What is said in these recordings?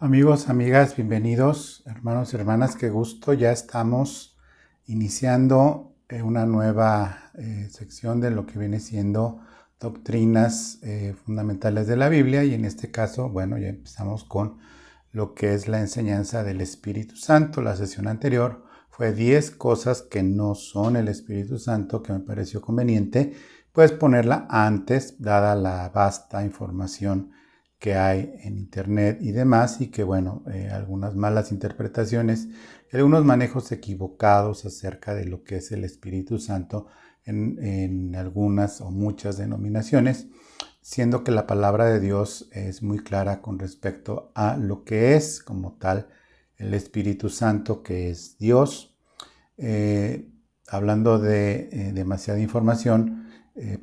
Amigos, amigas, bienvenidos, hermanos y hermanas, qué gusto. Ya estamos iniciando una nueva sección de lo que viene siendo doctrinas fundamentales de la Biblia y en este caso, bueno, ya empezamos con lo que es la enseñanza del Espíritu Santo. La sesión anterior fue 10 cosas que no son el Espíritu Santo, que me pareció conveniente, pues ponerla antes, dada la vasta información que hay en internet y demás, y que bueno, algunas malas interpretaciones, algunos manejos equivocados acerca de lo que es el Espíritu Santo en algunas o muchas denominaciones, siendo que la palabra de Dios es muy clara con respecto a lo que es como tal el Espíritu Santo, que es Dios. Hablando de demasiada información,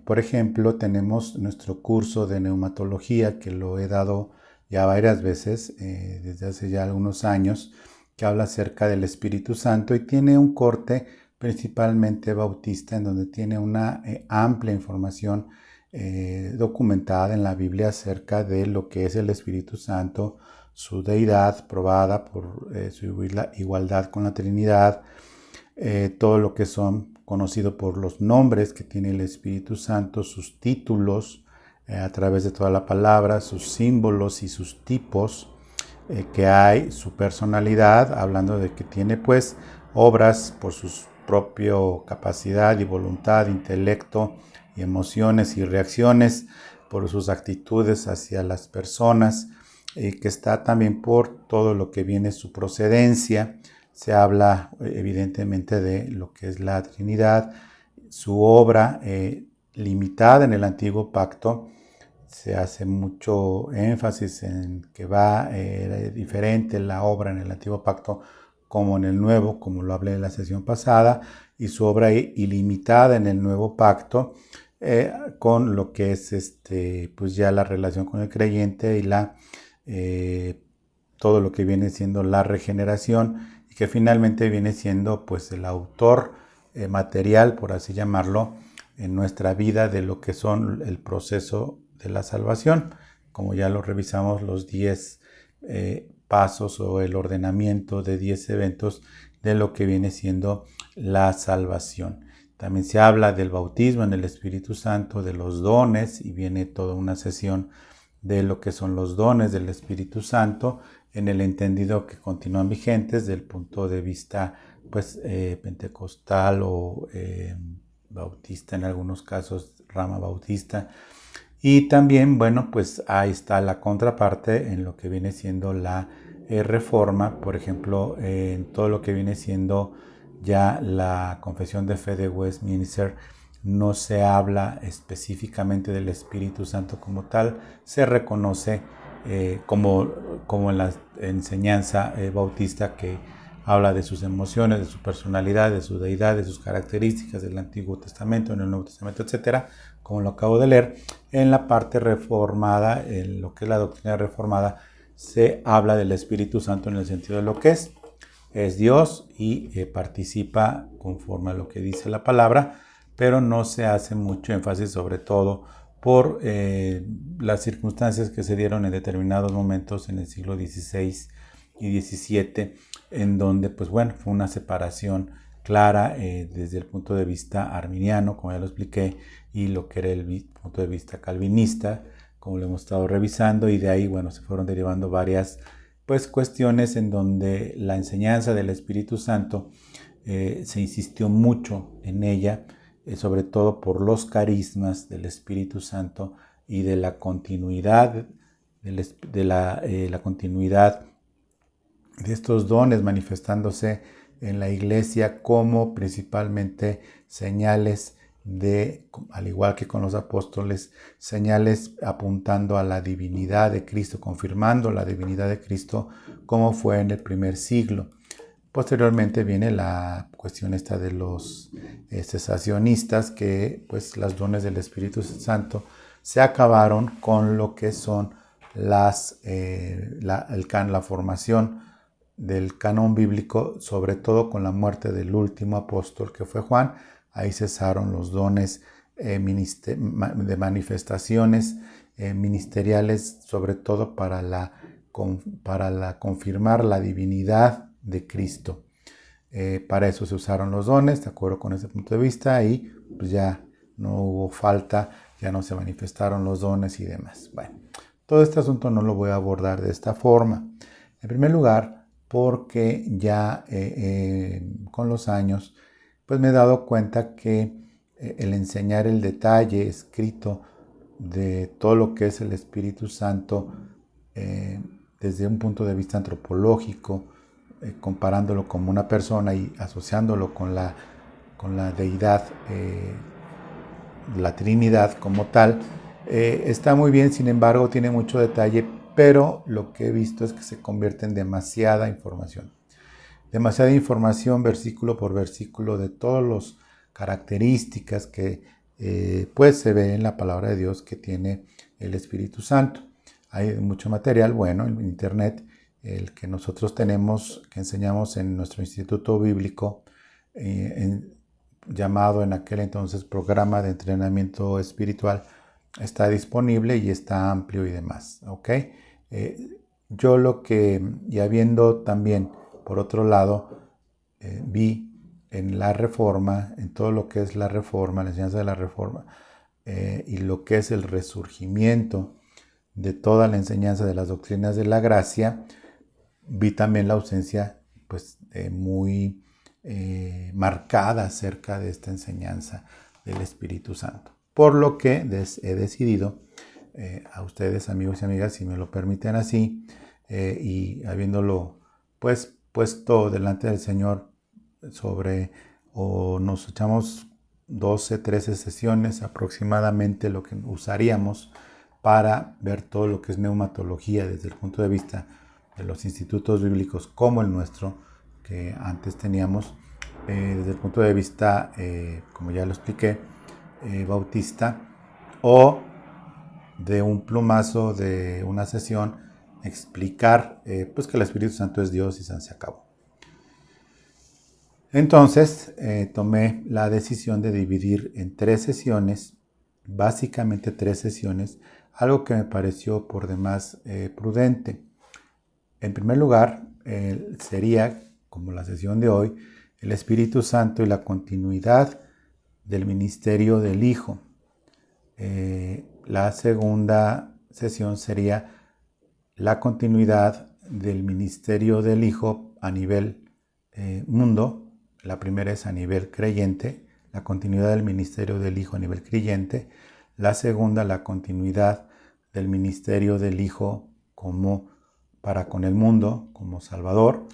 por ejemplo, tenemos nuestro curso de neumatología que lo he dado ya varias veces, desde hace ya algunos años, que habla acerca del Espíritu Santo y tiene un corte principalmente bautista en donde tiene una amplia información documentada en la Biblia acerca de lo que es el Espíritu Santo, su deidad probada por su igualdad con la Trinidad, todo lo que son conocidos por los nombres que tiene el Espíritu Santo, sus títulos a través de toda la palabra, sus símbolos y sus tipos que hay, su personalidad, hablando de que tiene pues obras por su propia capacidad y voluntad, intelecto y emociones y reacciones, por sus actitudes hacia las personas, que está también por todo lo que viene su procedencia. Se habla evidentemente de lo que es la Trinidad, su obra limitada en el Antiguo Pacto. Se hace mucho énfasis en que va diferente la obra en el Antiguo Pacto como en el Nuevo, como lo hablé en la sesión pasada, y su obra ilimitada en el Nuevo Pacto, con lo que es pues ya la relación con el creyente y todo lo que viene siendo la regeneración, y que finalmente viene siendo pues el autor material, por así llamarlo, en nuestra vida de lo que son el proceso de la salvación, como ya lo revisamos, los 10 pasos o el ordenamiento de 10 eventos de lo que viene siendo la salvación. También se habla del bautismo en el Espíritu Santo, de los dones, y viene toda una sesión de lo que son los dones del Espíritu Santo, en el entendido que continúan vigentes del punto de vista pues pentecostal o bautista, en algunos casos rama bautista. Y también, bueno, pues ahí está la contraparte en lo que viene siendo la reforma, por ejemplo, en todo lo que viene siendo ya la Confesión de Fe de Westminster. No se habla específicamente del Espíritu Santo como tal, se reconoce como en la enseñanza bautista, que habla de sus emociones, de su personalidad, de su deidad, de sus características del Antiguo Testamento, en el Nuevo Testamento, etcétera, como lo acabo de leer. En la parte reformada, en lo que es la doctrina reformada, se habla del Espíritu Santo en el sentido de lo que es Dios y participa conforme a lo que dice la palabra, pero no se hace mucho énfasis, sobre todo por las circunstancias que se dieron en determinados momentos en el siglo XVI y XVII, en donde, pues bueno, fue una separación clara desde el punto de vista arminiano, como ya lo expliqué, y lo que era el punto de vista calvinista, como lo hemos estado revisando, y de ahí, bueno, se fueron derivando varias pues cuestiones en donde la enseñanza del Espíritu Santo se insistió mucho en ella, sobre todo por los carismas del Espíritu Santo y de la continuidad la continuidad de estos dones manifestándose en la iglesia como principalmente señales de, al igual que con los apóstoles, señales apuntando a la divinidad de Cristo, confirmando la divinidad de Cristo como fue en el primer siglo. Posteriormente viene la cuestión esta de los cesacionistas, que pues los dones del Espíritu Santo se acabaron con lo que son la formación del canon bíblico, sobre todo con la muerte del último apóstol que fue Juan. Ahí cesaron los dones de manifestaciones ministeriales, sobre todo para la para confirmar la divinidad de Cristo. Para eso se usaron los dones, de acuerdo con ese punto de vista, y pues ya no hubo falta, ya no se manifestaron los dones y demás. Bueno, todo este asunto no lo voy a abordar de esta forma. En primer lugar, porque ya con los años, pues me he dado cuenta que el enseñar el detalle escrito de todo lo que es el Espíritu Santo desde un punto de vista antropológico, comparándolo como una persona y asociándolo con la deidad, la Trinidad como tal, está muy bien. Sin embargo, tiene mucho detalle, pero lo que he visto es que se convierte en demasiada información. Demasiada información, versículo por versículo, de todas las características que pues se ve en la palabra de Dios que tiene el Espíritu Santo. Hay mucho material bueno en internet, el que nosotros tenemos, que enseñamos en nuestro instituto bíblico, llamado en aquel entonces Programa de Entrenamiento Espiritual, está disponible y está amplio y demás, ¿ok? Yo lo que, y habiendo también, por otro lado, vi en la Reforma, en todo lo que es la Reforma, la enseñanza de la Reforma, y lo que es el resurgimiento de toda la enseñanza de las doctrinas de la gracia, vi también la ausencia pues muy marcada acerca de esta enseñanza del Espíritu Santo. Por lo que he decidido, a ustedes, amigos y amigas, si me lo permiten así, y habiéndolo pues puesto delante del Señor o nos echamos 12, 13 sesiones aproximadamente, lo que usaríamos para ver todo lo que es neumatología desde el punto de vista de los institutos bíblicos como el nuestro, que antes teníamos, desde el punto de vista, como ya lo expliqué, bautista, o de un plumazo de una sesión explicar pues que el Espíritu Santo es Dios y se acabó. Entonces tomé la decisión de dividir en 3 sesiones, básicamente 3 sesiones, algo que me pareció por demás prudente. En primer lugar, sería, como la sesión de hoy, el Espíritu Santo y la continuidad del ministerio del Hijo. La segunda sesión sería la continuidad del ministerio del Hijo a nivel mundo. La primera es a nivel creyente, la continuidad del ministerio del Hijo a nivel creyente. La segunda, la continuidad del ministerio del Hijo para con el mundo, como Salvador.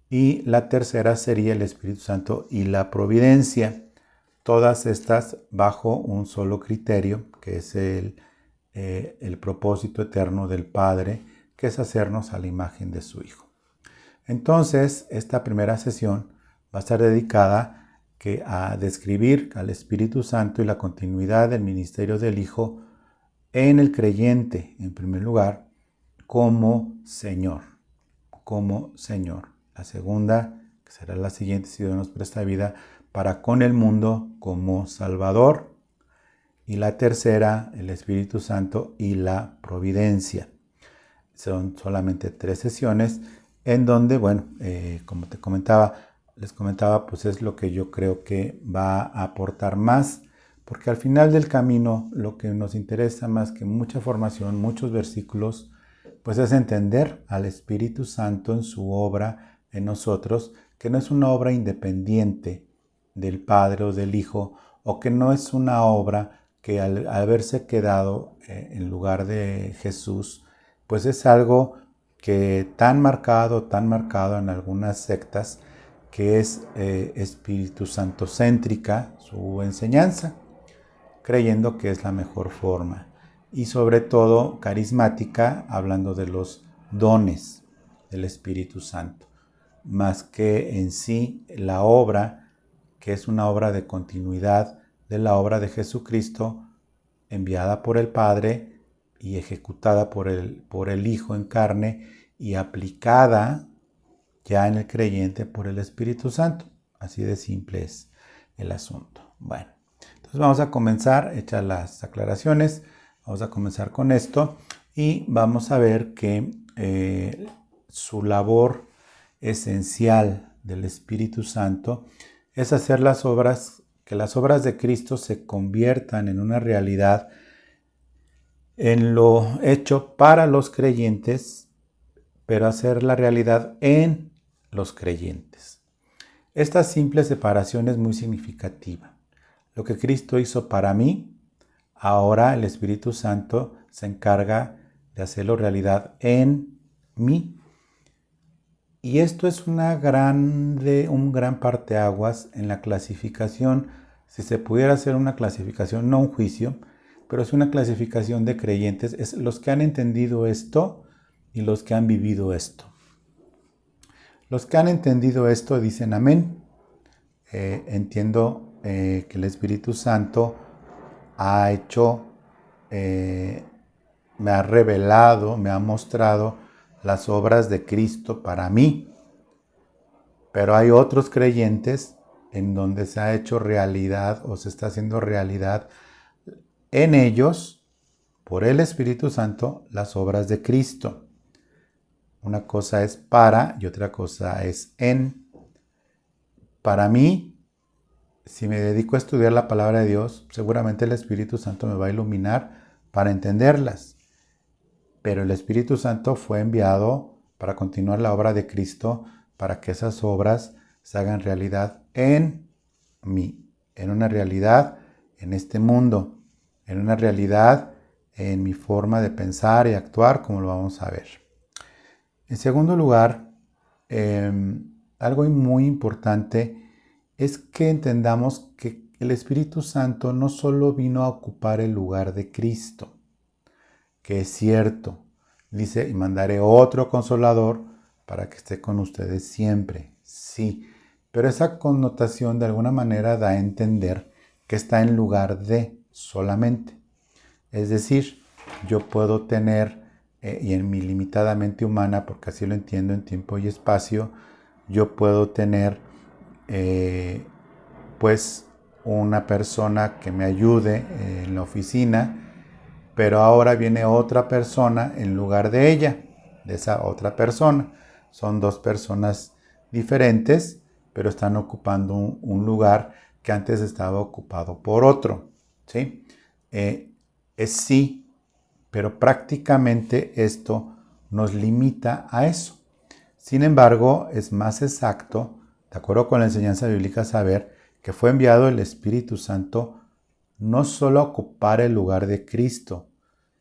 Y la tercera sería el Espíritu Santo y la providencia. Todas estas bajo un solo criterio, que es el propósito eterno del Padre, que es hacernos a la imagen de su Hijo. Entonces, esta primera sesión va a estar dedicada a describir al Espíritu Santo y la continuidad del ministerio del Hijo en el creyente, en primer lugar, como Señor. La segunda, que será la siguiente, si Dios nos presta vida, para con el mundo como Salvador. Y la tercera, el Espíritu Santo y la providencia. Son solamente 3 sesiones en donde, bueno, como les comentaba, pues es lo que yo creo que va a aportar más, porque al final del camino lo que nos interesa más que mucha formación, muchos versículos, pues es entender al Espíritu Santo en su obra en nosotros, que no es una obra independiente del Padre o del Hijo, o que no es una obra que al haberse quedado en lugar de Jesús, pues es algo que tan marcado en algunas sectas, que es Espíritu Santo céntrica su enseñanza, creyendo que es la mejor forma, y sobre todo carismática, hablando de los dones del Espíritu Santo, más que en sí la obra, que es una obra de continuidad de la obra de Jesucristo, enviada por el Padre y ejecutada por el Hijo en carne y aplicada ya en el creyente por el Espíritu Santo. Así de simple es el asunto. Bueno, entonces vamos a comenzar, hechas las aclaraciones, vamos a comenzar con esto y vamos a ver que su labor esencial del Espíritu Santo es hacer que las obras de Cristo se conviertan en una realidad en lo hecho para los creyentes, pero hacer la realidad en los creyentes. Esta simple separación es muy significativa. Lo que Cristo hizo para mí, ahora el Espíritu Santo se encarga de hacerlo realidad en mí. Y esto es un gran parteaguas en la clasificación, si se pudiera hacer una clasificación, no un juicio, pero es una clasificación de creyentes, es los que han entendido esto y los que han vivido esto. Los que han entendido esto dicen amén. Entiendo que el Espíritu Santo ha hecho, me ha revelado, me ha mostrado las obras de Cristo para mí. Pero hay otros creyentes en donde se ha hecho realidad o se está haciendo realidad en ellos, por el Espíritu Santo, las obras de Cristo. Una cosa es para y otra cosa es en. Para mí, si me dedico a estudiar la palabra de Dios, seguramente el Espíritu Santo me va a iluminar para entenderlas. Pero el Espíritu Santo fue enviado para continuar la obra de Cristo, para que esas obras se hagan realidad en mí, en una realidad en este mundo, en una realidad en mi forma de pensar y actuar, como lo vamos a ver. En segundo lugar, algo muy importante es que entendamos que el Espíritu Santo no solo vino a ocupar el lugar de Cristo, que es cierto, dice, y mandaré otro consolador para que esté con ustedes siempre. Sí, pero esa connotación de alguna manera da a entender que está en lugar de solamente. Es decir, yo puedo tener, y en mi limitada mente humana, porque así lo entiendo en tiempo y espacio, yo puedo tener pues una persona que me ayude en la oficina, pero ahora viene otra persona en lugar de ella, de esa otra persona. Son dos personas diferentes, pero están ocupando un lugar que antes estaba ocupado por otro. ¿Sí? Es sí, pero prácticamente esto nos limita a eso. Sin embargo, es más exacto, de acuerdo con la enseñanza bíblica, saber que fue enviado el Espíritu Santo no solo a ocupar el lugar de Cristo,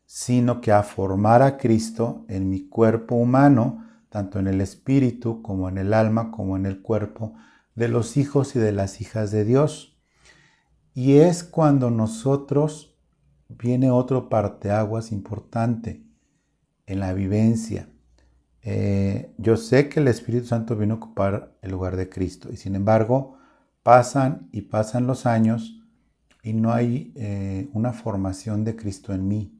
sino que a formar a Cristo en mi cuerpo humano, tanto en el espíritu como en el alma, como en el cuerpo de los hijos y de las hijas de Dios. Y es cuando nosotros viene otro parteaguas importante en la vivencia. Yo sé que el Espíritu Santo vino a ocupar el lugar de Cristo y sin embargo pasan y pasan los años y no hay una formación de Cristo en mí.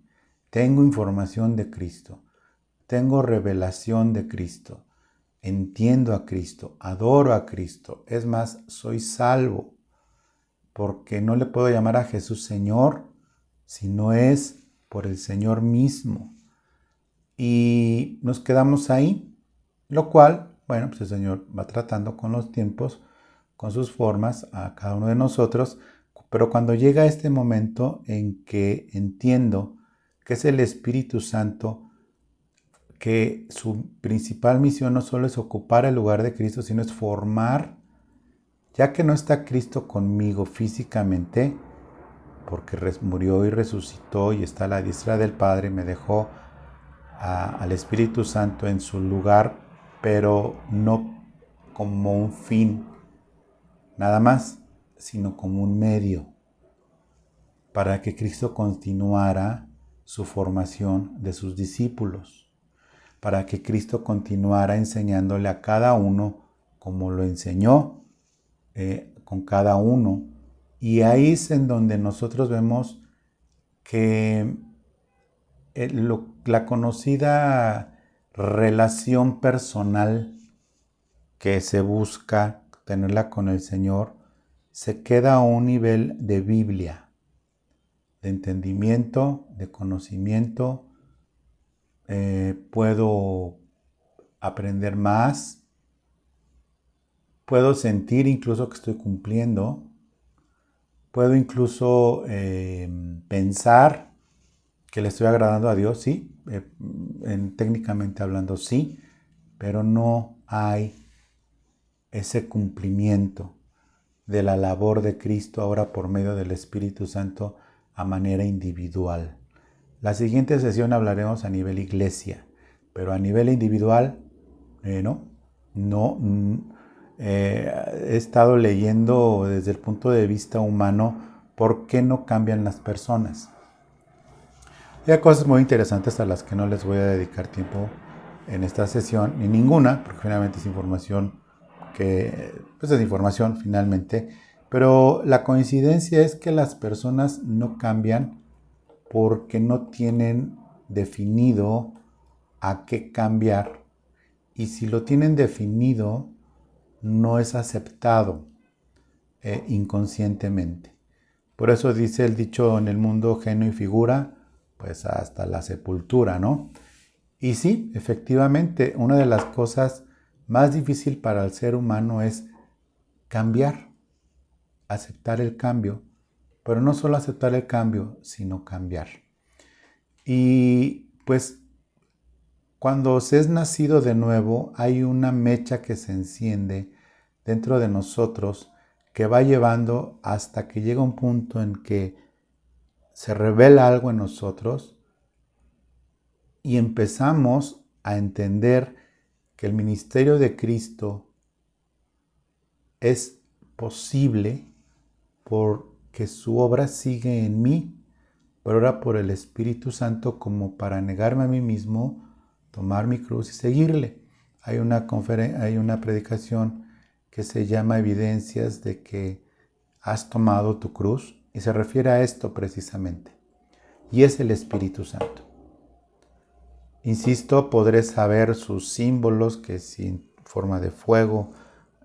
Tengo información de Cristo, tengo revelación de Cristo, entiendo a Cristo, adoro a Cristo, es más, soy salvo, porque no le puedo llamar a Jesús Señor si no es por el Señor mismo. Y nos quedamos ahí, lo cual, bueno, pues el Señor va tratando con los tiempos, con sus formas, a cada uno de nosotros, pero cuando llega este momento en que entiendo que es el Espíritu Santo, que su principal misión no solo es ocupar el lugar de Cristo, sino es formar, ya que no está Cristo conmigo físicamente, porque murió y resucitó y está a la diestra del Padre, me dejó al Espíritu Santo en su lugar, pero no como un fin, nada más, sino como un medio para que Cristo continuara su formación de sus discípulos, para que Cristo continuara enseñándole a cada uno como lo enseñó con cada uno. Y ahí es en donde nosotros vemos que la conocida relación personal que se busca tenerla con el Señor se queda a un nivel de Biblia, de entendimiento, de conocimiento, puedo aprender más, puedo sentir incluso que estoy cumpliendo, puedo incluso pensar que le estoy agradando a Dios, sí, técnicamente hablando sí, pero no hay ese cumplimiento de la labor de Cristo ahora por medio del Espíritu Santo a manera individual. La siguiente sesión hablaremos a nivel iglesia, pero a nivel individual, no. He estado leyendo desde el punto de vista humano por qué no cambian las personas. Hay cosas muy interesantes a las que no les voy a dedicar tiempo en esta sesión, ni ninguna, porque finalmente es información pues es información finalmente, pero la coincidencia es que las personas no cambian porque no tienen definido a qué cambiar, y si lo tienen definido no es aceptado inconscientemente. Por eso dice el dicho: en el mundo genio y figura, pues hasta la sepultura, ¿no? Y sí, efectivamente, una de las cosas más difíciles para el ser humano es cambiar, aceptar el cambio, pero no solo aceptar el cambio, sino cambiar. Y pues cuando se es nacido de nuevo, hay una mecha que se enciende dentro de nosotros que va llevando hasta que llega un punto en que se revela algo en nosotros y empezamos a entender que el ministerio de Cristo es posible porque su obra sigue en mí, pero ahora por el Espíritu Santo, como para negarme a mí mismo, tomar mi cruz y seguirle. Hay una predicación que se llama Evidencias de que has tomado tu cruz, y se refiere a esto precisamente, y es el Espíritu Santo. Insisto, podré saber sus símbolos, que es en forma de fuego,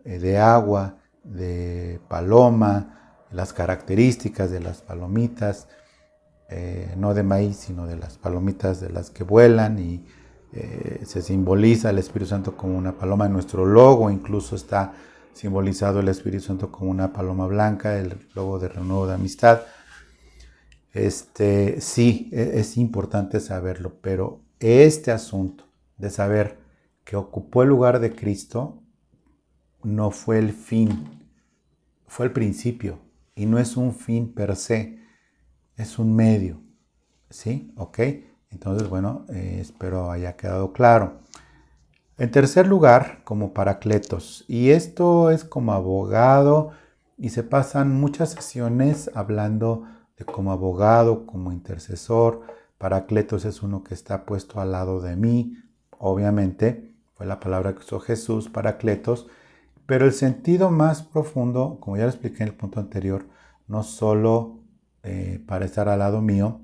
de agua, de paloma, las características de las palomitas, no de maíz, sino de las palomitas de las que vuelan, y se simboliza el Espíritu Santo como una paloma. En nuestro logo incluso está simbolizado el Espíritu Santo como una paloma blanca, el logo de Renuevo de Amistad. Sí, es importante saberlo, pero este asunto de saber que ocupó el lugar de Cristo no fue el fin, fue el principio, y no es un fin per se, es un medio, ¿sí? ¿Ok? Entonces, bueno, espero haya quedado claro. En tercer lugar, como paracletos, y esto es como abogado, y se pasan muchas sesiones hablando de como abogado, como intercesor. Paracletos es uno que está puesto al lado de mí, obviamente, fue la palabra que usó Jesús, paracletos, pero el sentido más profundo, como ya lo expliqué en el punto anterior, no solo para estar al lado mío,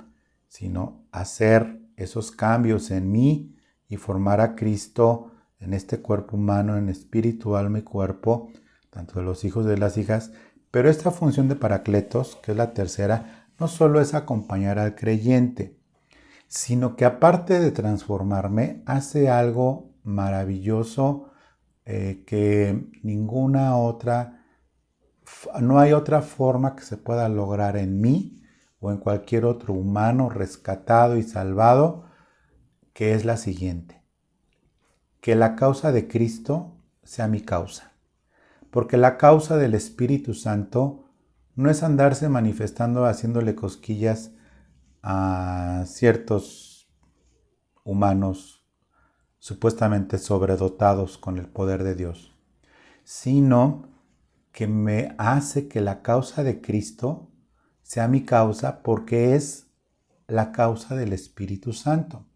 sino hacer esos cambios en mí y formar a Cristo en este cuerpo humano, en espíritu, alma y cuerpo, tanto de los hijos y de las hijas. Pero esta función de paracletos, que es la tercera, no solo es acompañar al creyente, sino que aparte de transformarme, hace algo maravilloso que no hay otra forma que se pueda lograr en mí o en cualquier otro humano rescatado y salvado, que es la siguiente: que la causa de Cristo sea mi causa. Porque la causa del Espíritu Santo no es andarse manifestando haciéndole cosquillas a ciertos humanos supuestamente sobredotados con el poder de Dios, sino que me hace que la causa de Cristo sea mi causa, porque es la causa del Espíritu Santo.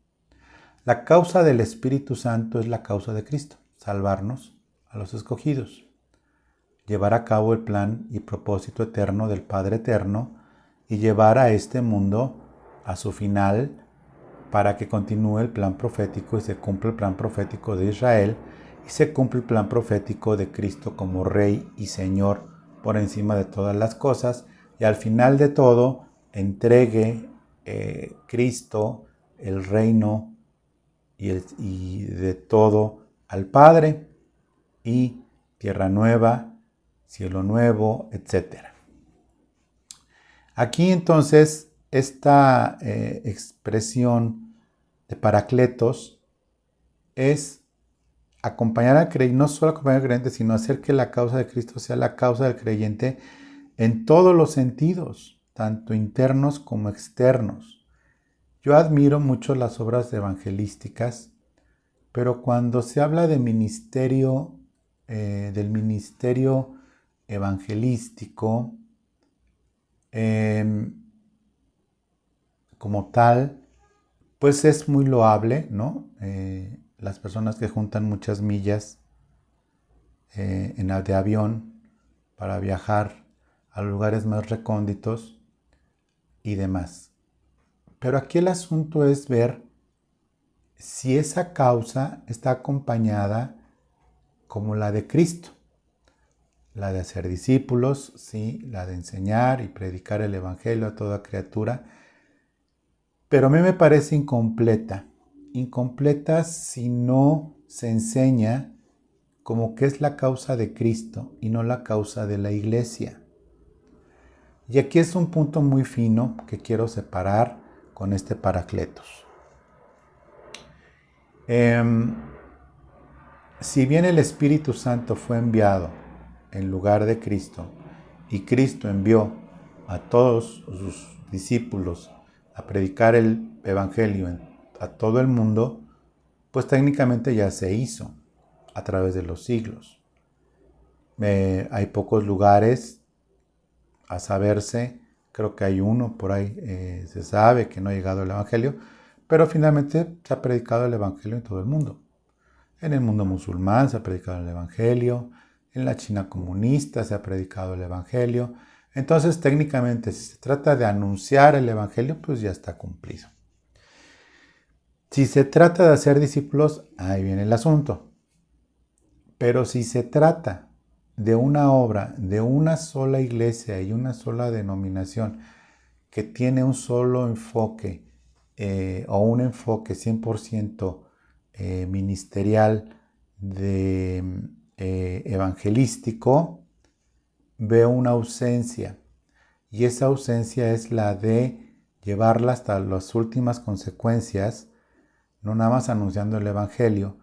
La causa del Espíritu Santo es la causa de Cristo: salvarnos a los escogidos, llevar a cabo el plan y propósito eterno del Padre Eterno, y llevar a este mundo a su final para que continúe el plan profético y se cumpla el plan profético de Israel y se cumple el plan profético de Cristo como Rey y Señor por encima de todas las cosas, y al final de todo entregue Cristo el reino y de todo al Padre, y tierra nueva, cielo nuevo, etc. Aquí entonces esta expresión de Paracletos es acompañar al creyente, no solo acompañar al creyente, sino hacer que la causa de Cristo sea la causa del creyente en todos los sentidos, tanto internos como externos. Yo admiro mucho las obras evangelísticas, pero cuando se habla de ministerio, del ministerio evangelístico, como tal, pues es muy loable, ¿no? Las personas que juntan muchas millas de avión para viajar a lugares más recónditos y demás. Pero aquí el asunto es ver si esa causa está acompañada como la de Cristo, la de hacer discípulos, sí, la de enseñar y predicar el evangelio a toda criatura, pero a mí me parece incompleta si no se enseña como que es la causa de Cristo y no la causa de la iglesia. Y aquí es un punto muy fino que quiero separar con este Paracletos. Si bien el Espíritu Santo fue enviado en lugar de Cristo y Cristo envió a todos sus discípulos a predicar el Evangelio a todo el mundo, pues técnicamente ya se hizo a través de los siglos. Hay pocos lugares a saberse, creo que hay uno por ahí, se sabe que no ha llegado el Evangelio, pero finalmente se ha predicado el Evangelio en todo el mundo. En el mundo musulmán se ha predicado el Evangelio, en la China comunista se ha predicado el Evangelio. Entonces, técnicamente, si se trata de anunciar el Evangelio, pues ya está cumplido. Si se trata de hacer discípulos, ahí viene el asunto. Pero si se trata de una obra, de una sola iglesia y una sola denominación que tiene un solo enfoque o un enfoque 100% ministerial evangelístico, veo una ausencia. Y esa ausencia es la de llevarla hasta las últimas consecuencias, no nada más anunciando el Evangelio,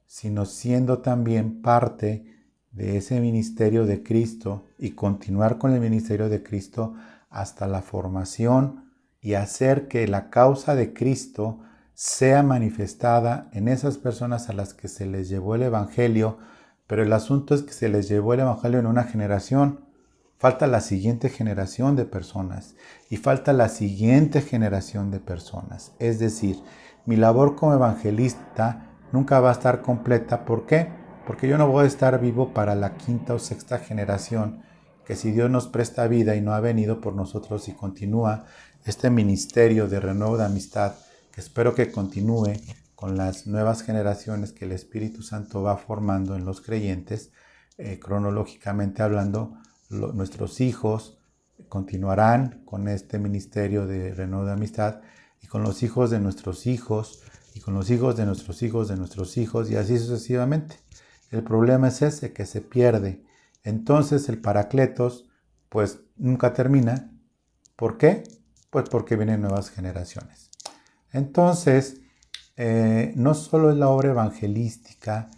sino siendo también parte de ese ministerio de Cristo y continuar con el ministerio de Cristo hasta la formación y hacer que la causa de Cristo sea manifestada en esas personas a las que se les llevó el Evangelio, pero el asunto es que se les llevó el Evangelio en una generación. Falta la siguiente generación de personas y falta la siguiente generación de personas. Es decir, mi labor como evangelista nunca va a estar completa. ¿Por qué? Porque yo no voy a estar vivo para la quinta o sexta generación, que si Dios nos presta vida y no ha venido por nosotros y continúa este ministerio de renuevo de amistad, que espero que continúe con las nuevas generaciones que el Espíritu Santo va formando en los creyentes, cronológicamente hablando, nuestros hijos continuarán con este ministerio de renuevo de amistad y con los hijos de nuestros hijos y con los hijos de nuestros hijos de nuestros hijos y así sucesivamente. El problema es ese, que se pierde. Entonces el Paracletos pues nunca termina. ¿Por qué? Pues porque vienen nuevas generaciones. Entonces, no solo es la obra evangelística,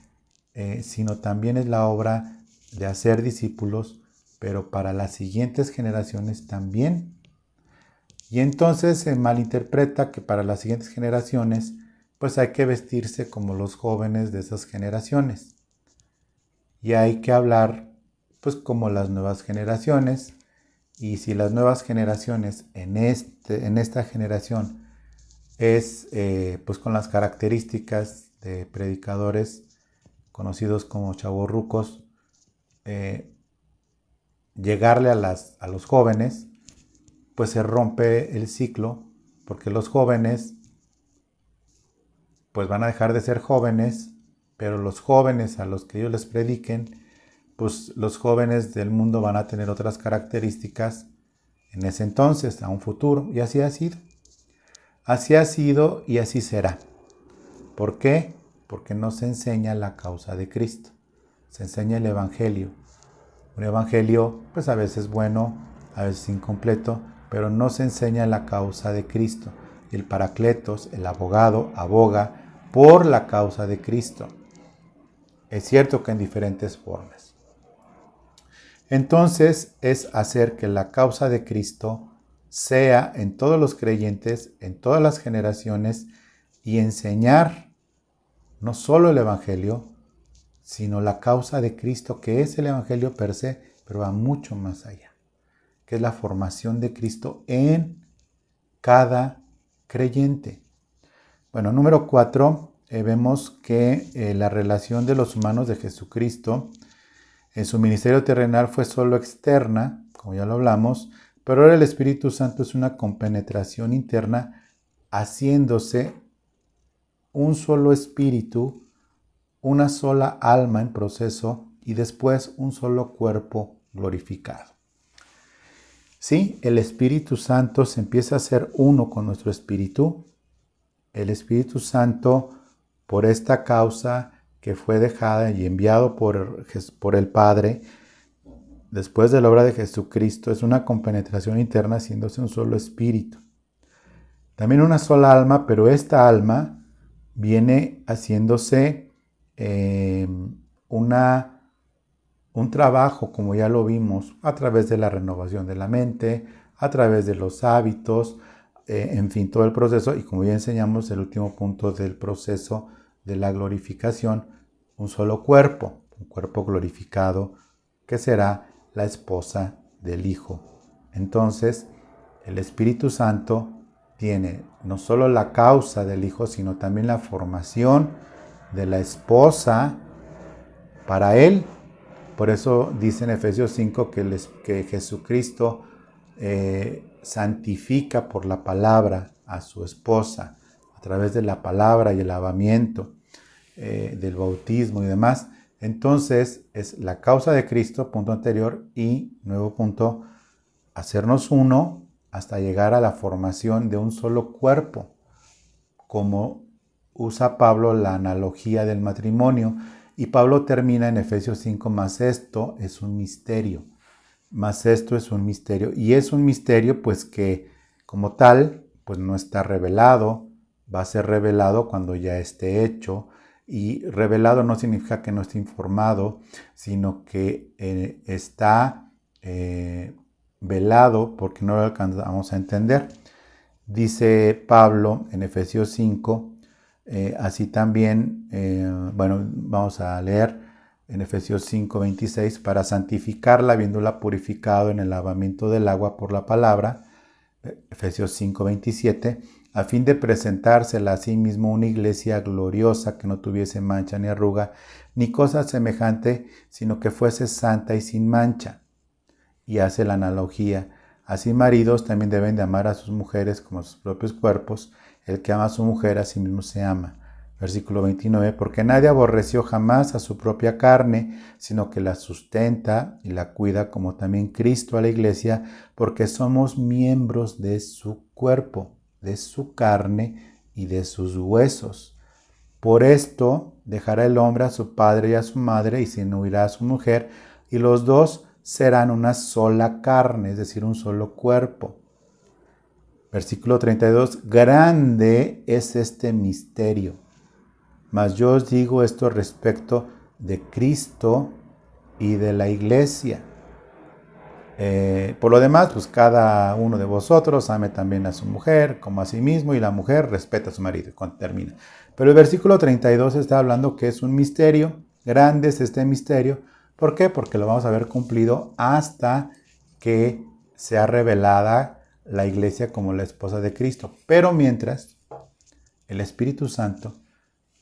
sino también es la obra de hacer discípulos, pero para las siguientes generaciones también. Y entonces se malinterpreta que para las siguientes generaciones, pues hay que vestirse como los jóvenes de esas generaciones. Y hay que hablar, pues como las nuevas generaciones. Y si las nuevas generaciones en esta generación es pues con las características de predicadores conocidos como chavorrucos, llegarle a los jóvenes, pues se rompe el ciclo, porque los jóvenes pues van a dejar de ser jóvenes, pero los jóvenes a los que ellos les prediquen, pues los jóvenes del mundo van a tener otras características en ese entonces, a un futuro, y así ha sido. Así ha sido y así será. ¿Por qué? Porque no se enseña la causa de Cristo. Se enseña el Evangelio. Un Evangelio, pues a veces bueno, a veces incompleto, pero no se enseña la causa de Cristo. El Paracletos, el abogado, aboga por la causa de Cristo. Es cierto que en diferentes formas. Entonces es hacer que la causa de Cristo sea en todos los creyentes, en todas las generaciones, y enseñar no solo el Evangelio, sino la causa de Cristo, que es el Evangelio per se, pero va mucho más allá, que es la formación de Cristo en cada creyente. Bueno, número 4, vemos que la relación de los humanos de Jesucristo en su ministerio terrenal fue solo externa, como ya lo hablamos, pero ahora el Espíritu Santo es una compenetración interna, haciéndose un solo espíritu, una sola alma en proceso y después un solo cuerpo glorificado. Sí, el Espíritu Santo se empieza a hacer uno con nuestro espíritu. El Espíritu Santo, por esta causa que fue dejada y enviado por el Padre, después de la obra de Jesucristo, es una compenetración interna haciéndose un solo espíritu. También una sola alma, pero esta alma viene haciéndose un trabajo, como ya lo vimos, a través de la renovación de la mente, a través de los hábitos, en fin, todo el proceso. Y como ya enseñamos, el último punto del proceso de la glorificación, un solo cuerpo, un cuerpo glorificado, que será la esposa del Hijo. Entonces, el Espíritu Santo tiene no solo la causa del Hijo, sino también la formación de la esposa para Él. Por eso dice en Efesios 5 que Jesucristo santifica por la palabra a su esposa, a través de la palabra y el lavamiento del bautismo y demás. Entonces es la causa de Cristo, punto anterior, y nuevo punto, hacernos uno hasta llegar a la formación de un solo cuerpo, como usa Pablo la analogía del matrimonio. Y Pablo termina en Efesios 5, más esto es un misterio. Más esto es un misterio. Y es un misterio pues que como tal pues no está revelado. Va a ser revelado cuando ya esté hecho. Y revelado no significa que no esté informado, sino que está velado porque no lo alcanzamos a entender. Dice Pablo en Efesios 5, así también, vamos a leer en Efesios 5, 26, para santificarla, habiéndola purificado en el lavamiento del agua por la palabra, Efesios 5, 27, a fin de presentársela a sí mismo una iglesia gloriosa que no tuviese mancha ni arruga, ni cosa semejante, sino que fuese santa y sin mancha. Y hace la analogía. Así maridos también deben de amar a sus mujeres como a sus propios cuerpos. El que ama a su mujer a sí mismo se ama. Versículo 29. Porque nadie aborreció jamás a su propia carne, sino que la sustenta y la cuida, como también Cristo a la iglesia, porque somos miembros de su cuerpo, de su carne y de sus huesos. Por esto dejará el hombre a su padre y a su madre y se unirá a su mujer, y los dos serán una sola carne, es decir, un solo cuerpo. Versículo 32, grande es este misterio, mas yo os digo esto respecto de Cristo y de la iglesia. Por lo demás, pues cada uno de vosotros ame también a su mujer como a sí mismo, y la mujer respeta a su marido. Cuando termina. Pero el versículo 32 está hablando que es un misterio, grande es este misterio. ¿Por qué? Porque lo vamos a ver cumplido hasta que sea revelada la iglesia como la esposa de Cristo. Pero mientras, el Espíritu Santo,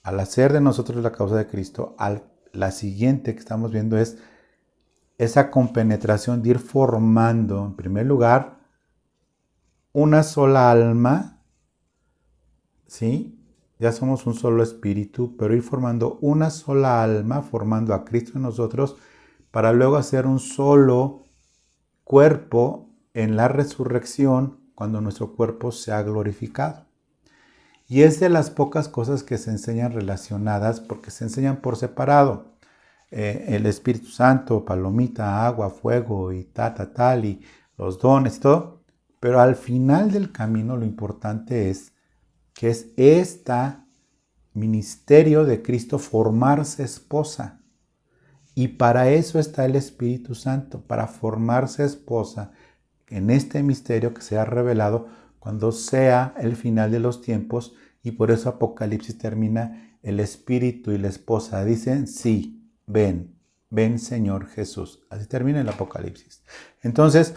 al hacer de nosotros la causa de Cristo, la siguiente que estamos viendo es esa compenetración de ir formando, en primer lugar, una sola alma, ¿sí? Ya somos un solo espíritu, pero ir formando una sola alma, formando a Cristo en nosotros, para luego hacer un solo cuerpo en la resurrección, cuando nuestro cuerpo sea glorificado. Y es de las pocas cosas que se enseñan relacionadas porque se enseñan por separado. El Espíritu Santo, palomita, agua, fuego y tal, y los dones y todo. Pero al final del camino lo importante es que es este ministerio de Cristo formarse esposa. Y para eso está el Espíritu Santo, para formarse esposa en este misterio que se ha revelado cuando sea el final de los tiempos. Y por eso Apocalipsis termina: el Espíritu y la esposa dicen sí, ven, ven Señor Jesús. Así termina el Apocalipsis. Entonces,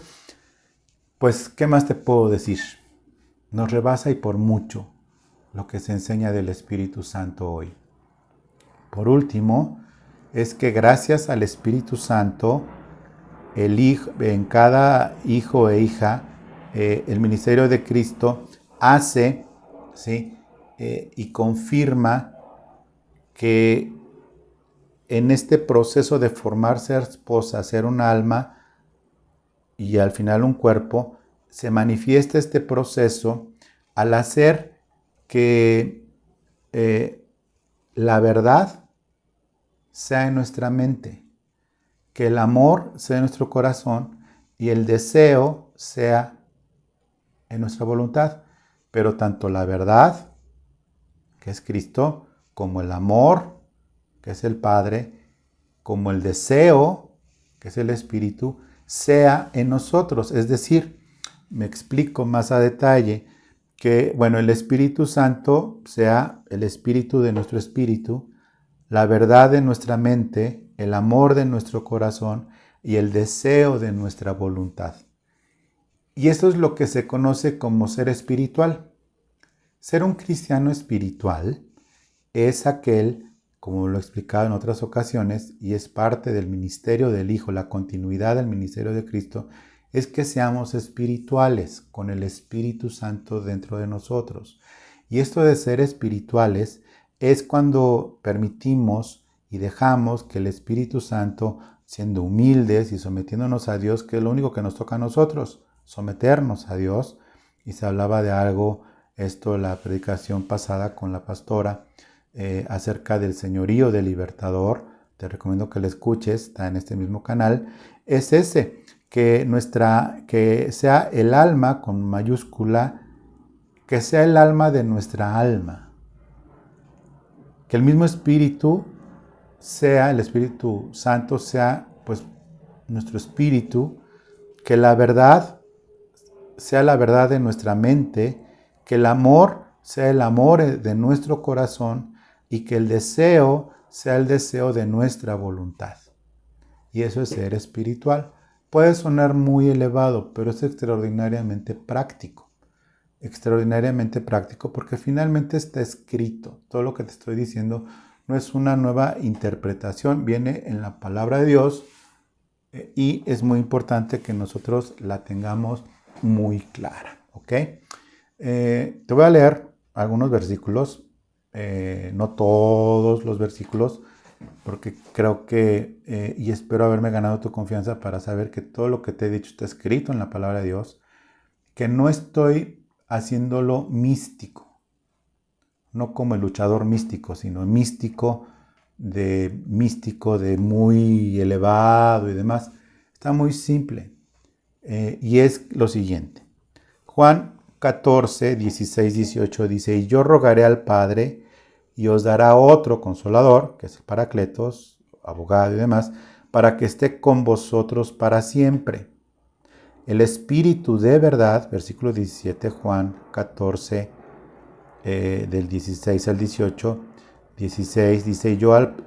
pues, ¿qué más te puedo decir? Nos rebasa y por mucho lo que se enseña del Espíritu Santo hoy. Por último, es que gracias al Espíritu Santo, en cada hijo e hija, el ministerio de Cristo hace, ¿sí? Y confirma que en este proceso de formarse esposa, ser un alma y al final un cuerpo, se manifiesta este proceso al hacer que la verdad sea en nuestra mente, que el amor sea en nuestro corazón y el deseo sea en nuestra voluntad. Pero tanto la verdad, que es Cristo, como el amor, que es el Padre, como el deseo, que es el Espíritu, sea en nosotros. Es decir, me explico más a detalle, que, bueno, el Espíritu Santo sea el espíritu de nuestro espíritu, la verdad de nuestra mente, el amor de nuestro corazón y el deseo de nuestra voluntad. Y esto es lo que se conoce como ser espiritual. Ser un cristiano espiritual es aquel, como lo he explicado en otras ocasiones, y es parte del ministerio del Hijo, la continuidad del ministerio de Cristo, es que seamos espirituales con el Espíritu Santo dentro de nosotros. Y esto de ser espirituales es cuando permitimos y dejamos que el Espíritu Santo, siendo humildes y sometiéndonos a Dios, que es lo único que nos toca a nosotros, someternos a Dios. Y se hablaba de algo, la predicación pasada con la pastora, acerca del señorío del libertador. Te recomiendo que lo escuches, está en este mismo canal. Es ese, que sea el alma con mayúscula, que sea el alma de nuestra alma. Que el mismo Espíritu sea, el Espíritu Santo sea, pues, nuestro espíritu. Que la verdad sea la verdad de nuestra mente. Que el amor sea el amor de nuestro corazón. Y que el deseo sea el deseo de nuestra voluntad. Y eso es ser espiritual. Puede sonar muy elevado, pero es extraordinariamente práctico. Extraordinariamente práctico porque finalmente está escrito. Todo lo que te estoy diciendo no es una nueva interpretación, viene en la palabra de Dios, y es muy importante que nosotros la tengamos muy clara. ¿Ok? Te voy a leer algunos versículos, no todos los versículos, porque creo que, y espero haberme ganado tu confianza para saber que todo lo que te he dicho está escrito en la palabra de Dios, que no estoy haciéndolo místico, no como el luchador místico, sino místico de muy elevado y demás. Está muy simple, y es lo siguiente. Juan 14, 16, 18 dice: y yo rogaré al Padre y os dará otro consolador, que es el Paracletos, abogado y demás, para que esté con vosotros para siempre. El Espíritu de verdad, versículo 17, Juan 14, del 16 al 18, 16, dice: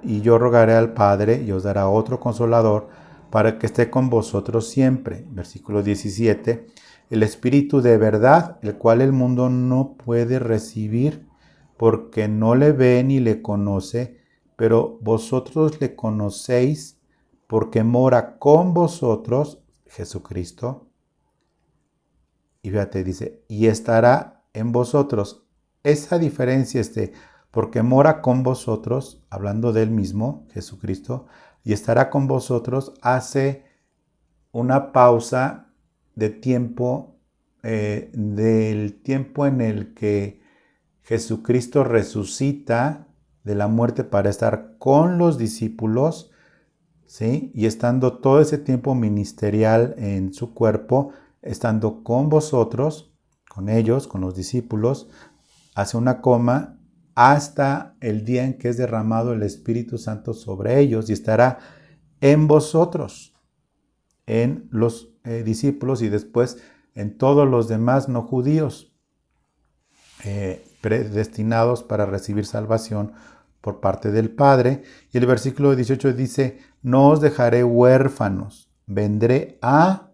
y yo rogaré al Padre y os dará otro consolador para que esté con vosotros siempre. Versículo 17, el Espíritu de verdad, el cual el mundo no puede recibir porque no le ve ni le conoce, pero vosotros le conocéis porque mora con vosotros, Jesucristo. Y fíjate, dice, y estará en vosotros. Esa diferencia porque mora con vosotros, hablando del mismo, Jesucristo, y estará con vosotros, hace una pausa de tiempo, del tiempo en el que Jesucristo resucita de la muerte para estar con los discípulos, ¿sí? Y estando todo ese tiempo ministerial en su cuerpo, estando con vosotros, con ellos, con los discípulos, hace una coma hasta el día en que es derramado el Espíritu Santo sobre ellos y estará en vosotros, en los discípulos y después en todos los demás no judíos, predestinados para recibir salvación por parte del Padre. Y el versículo 18 dice, no os dejaré huérfanos, vendré a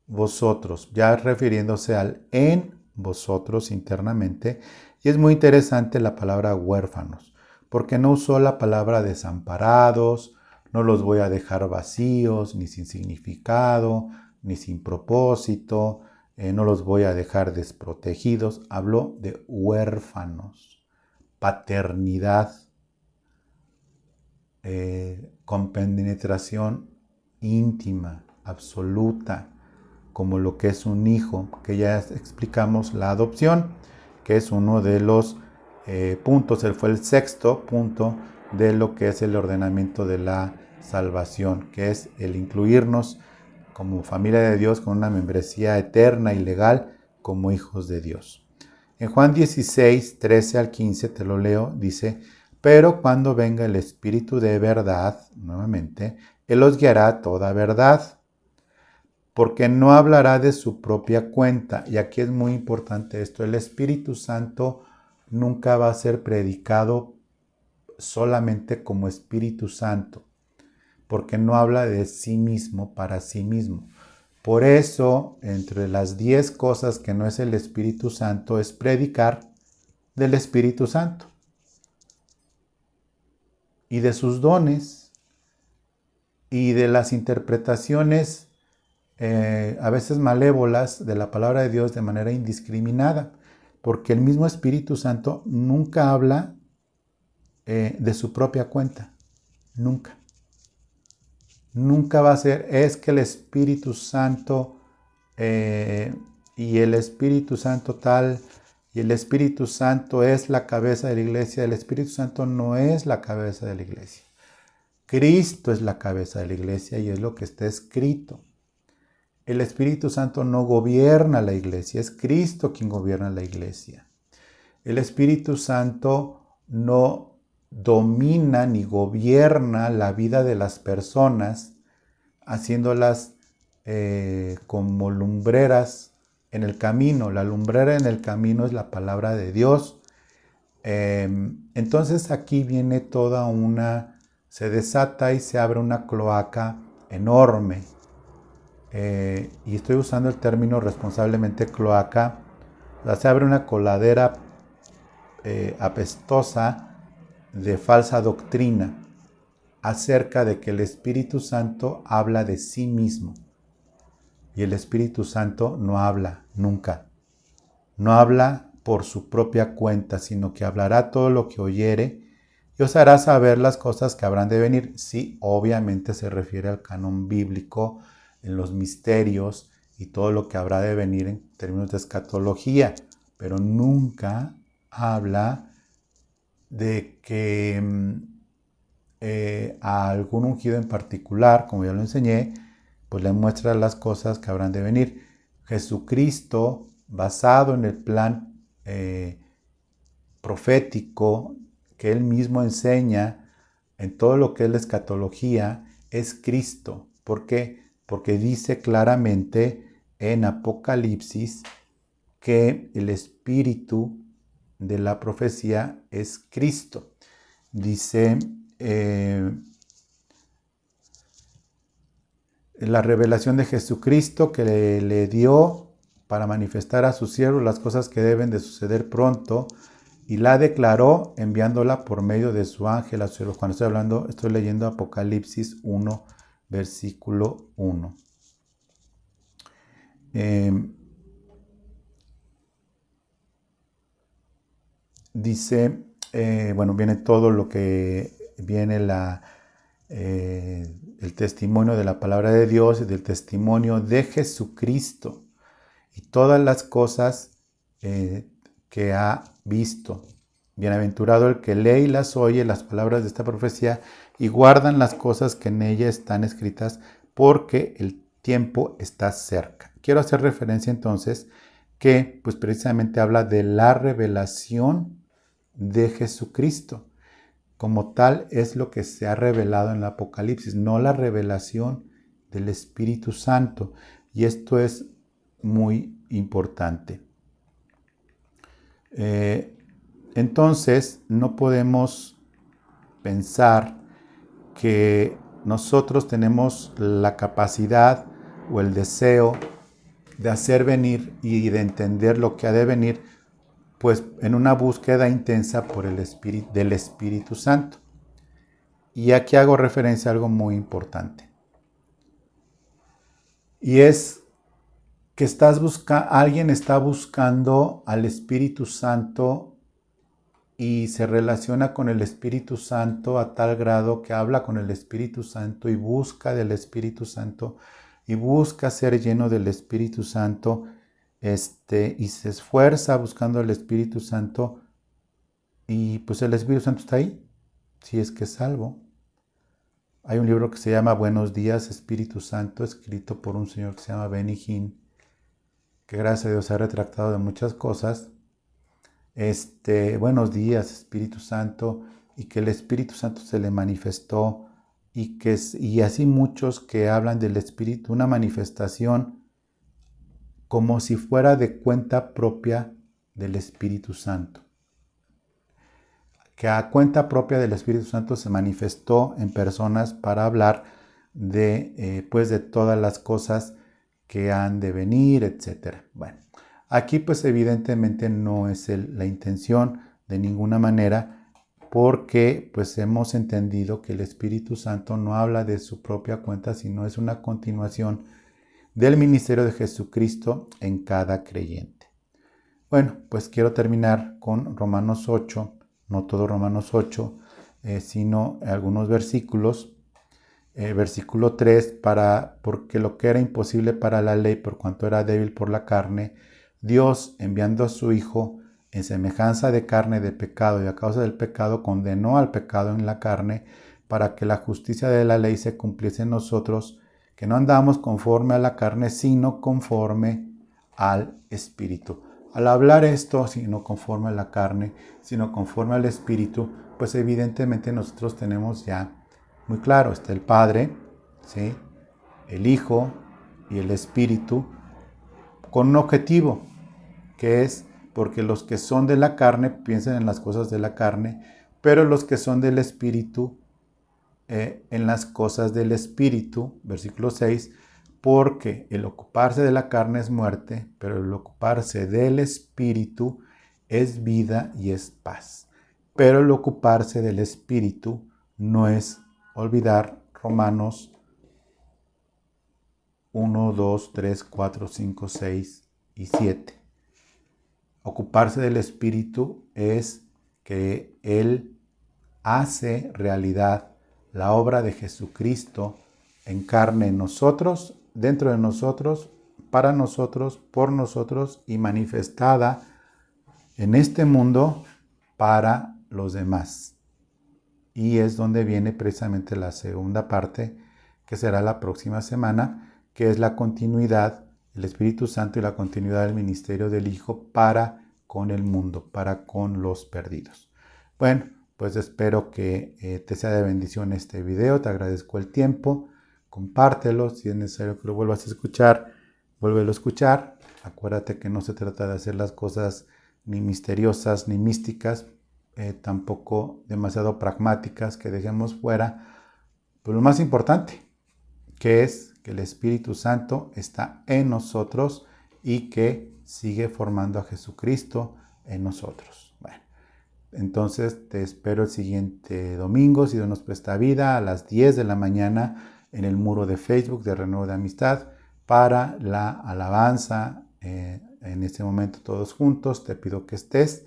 vosotros, ya refiriéndose al en vosotros internamente. Y es muy interesante la palabra huérfanos, porque no usó la palabra desamparados, no los voy a dejar vacíos, ni sin significado, ni sin propósito, no los voy a dejar desprotegidos. Habló de huérfanos, paternidad, con penetración íntima, absoluta, como lo que es un hijo, que ya explicamos la adopción, que es uno de los puntos, fue el sexto punto de lo que es el ordenamiento de la salvación, que es el incluirnos como familia de Dios con una membresía eterna y legal como hijos de Dios. En Juan 16, 13 al 15, te lo leo, dice, pero cuando venga el Espíritu de verdad, nuevamente, Él os guiará a toda verdad, porque no hablará de su propia cuenta. Y aquí es muy importante esto, el Espíritu Santo nunca va a ser predicado solamente como Espíritu Santo, porque no habla de sí mismo para sí mismo. Por eso, entre las 10 cosas que no es el Espíritu Santo, es predicar del Espíritu Santo y de sus dones y de las interpretaciones a veces malévolas de la palabra de Dios de manera indiscriminada, porque el mismo Espíritu Santo nunca habla de su propia cuenta, nunca. Nunca va a ser, es que el Espíritu Santo y el Espíritu Santo tal, y el Espíritu Santo es la cabeza de la iglesia. El Espíritu Santo no es la cabeza de la iglesia. Cristo es la cabeza de la iglesia y es lo que está escrito. El Espíritu Santo no gobierna la iglesia, es Cristo quien gobierna la iglesia. El Espíritu Santo no domina ni gobierna la vida de las personas, haciéndolas como lumbreras en el camino. La lumbrera en el camino es la palabra de Dios. Entonces aquí viene se desata y se abre una cloaca enorme. Y estoy usando el término responsablemente cloaca. Se abre una coladera apestosa de falsa doctrina acerca de que el Espíritu Santo habla de sí mismo. Y el Espíritu Santo no habla nunca. No habla por su propia cuenta, sino que hablará todo lo que oyere y os hará saber las cosas que habrán de venir. Sí, obviamente se refiere al canon bíblico, en los misterios y todo lo que habrá de venir en términos de escatología, pero nunca habla de que a algún ungido en particular, como ya lo enseñé, pues le muestra las cosas que habrán de venir. Jesucristo, basado en el plan profético que él mismo enseña en todo lo que es la escatología, es Cristo. ¿Por qué? Porque dice claramente en Apocalipsis que el espíritu de la profecía es Cristo. Dice la revelación de Jesucristo que le dio para manifestar a sus siervos las cosas que deben de suceder pronto, y la declaró enviándola por medio de su ángel a sus siervos. Cuando estoy leyendo Apocalipsis 1, versículo 1. Dice, viene todo lo que viene el testimonio de la palabra de Dios y del testimonio de Jesucristo y todas las cosas que que ha visto. Bienaventurado el que lee y las oye, las palabras de esta profecía, y guardan las cosas que en ella están escritas, porque el tiempo está cerca. Quiero hacer referencia entonces que pues precisamente habla de la revelación de Jesucristo. Como tal es lo que se ha revelado en el Apocalipsis, no la revelación del Espíritu Santo. Y esto es muy importante. Entonces, no podemos pensar que nosotros tenemos la capacidad o el deseo de hacer venir y de entender lo que ha de venir, pues en una búsqueda intensa por el Espíritu, del Espíritu Santo. Y aquí hago referencia a algo muy importante. Y es que alguien está buscando al Espíritu Santo y se relaciona con el Espíritu Santo a tal grado que habla con el Espíritu Santo y busca del Espíritu Santo y busca ser lleno del Espíritu Santo, y se esfuerza buscando el Espíritu Santo, y pues el Espíritu Santo está ahí, si es que es salvo. Hay un libro que se llama Buenos días, Espíritu Santo, escrito por un señor que se llama Benny Hinn, que gracias a Dios se ha retractado de muchas cosas. Buenos días, Espíritu Santo, y que el Espíritu Santo se le manifestó, y así muchos que hablan del Espíritu, una manifestación como si fuera de cuenta propia del Espíritu Santo. Que a cuenta propia del Espíritu Santo se manifestó en personas para hablar de todas las cosas que han de venir, etc. Bueno, aquí pues evidentemente no es la intención de ninguna manera, porque pues hemos entendido que el Espíritu Santo no habla de su propia cuenta, sino es una continuación del ministerio de Jesucristo en cada creyente. Bueno, pues quiero terminar con Romanos 8, no todo Romanos 8, sino algunos versículos. Versículo 3, porque lo que era imposible para la ley, por cuanto era débil por la carne, Dios, enviando a su Hijo en semejanza de carne de pecado, y a causa del pecado condenó al pecado en la carne, para que la justicia de la ley se cumpliese en nosotros, que no andamos conforme a la carne, sino conforme al Espíritu. Al hablar esto, sino conforme a la carne, sino conforme al Espíritu, pues evidentemente nosotros tenemos ya muy claro, está el Padre, ¿sí?, el Hijo y el Espíritu, con un objetivo, que es porque los que son de la carne piensan en las cosas de la carne, pero los que son del Espíritu, en las cosas del Espíritu, versículo 6, porque el ocuparse de la carne es muerte, pero el ocuparse del Espíritu es vida y es paz. Pero el ocuparse del Espíritu no es olvidar Romanos 1, 2, 3, 4, 5, 6 y 7. Ocuparse del Espíritu es que Él hace realidad la obra de Jesucristo en carne en nosotros, dentro de nosotros, para nosotros, por nosotros y manifestada en este mundo para los demás. Y es donde viene precisamente la segunda parte, que será la próxima semana, que es la continuidad del Espíritu Santo y la continuidad del ministerio del Hijo para con el mundo, para con los perdidos. Bueno, pues espero que te sea de bendición este video. Te agradezco el tiempo. Compártelo. Si es necesario que lo vuelvas a escuchar, vuélvelo a escuchar. Acuérdate que no se trata de hacer las cosas ni misteriosas ni místicas, tampoco demasiado pragmáticas, que dejemos fuera. Pero lo más importante, que es que el Espíritu Santo está en nosotros y que sigue formando a Jesucristo en nosotros. Bueno, entonces te espero el siguiente domingo, si Dios nos presta vida, a las 10 de la mañana en el muro de Facebook de Renuevo de Amistad para la alabanza. En este momento todos juntos, te pido que estés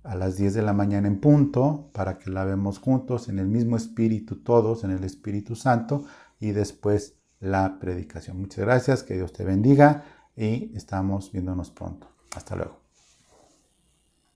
a las 10 de la mañana en punto para que la vemos juntos en el mismo espíritu, todos en el Espíritu Santo, y después la predicación. Muchas gracias, que Dios te bendiga y estamos viéndonos pronto. Hasta luego.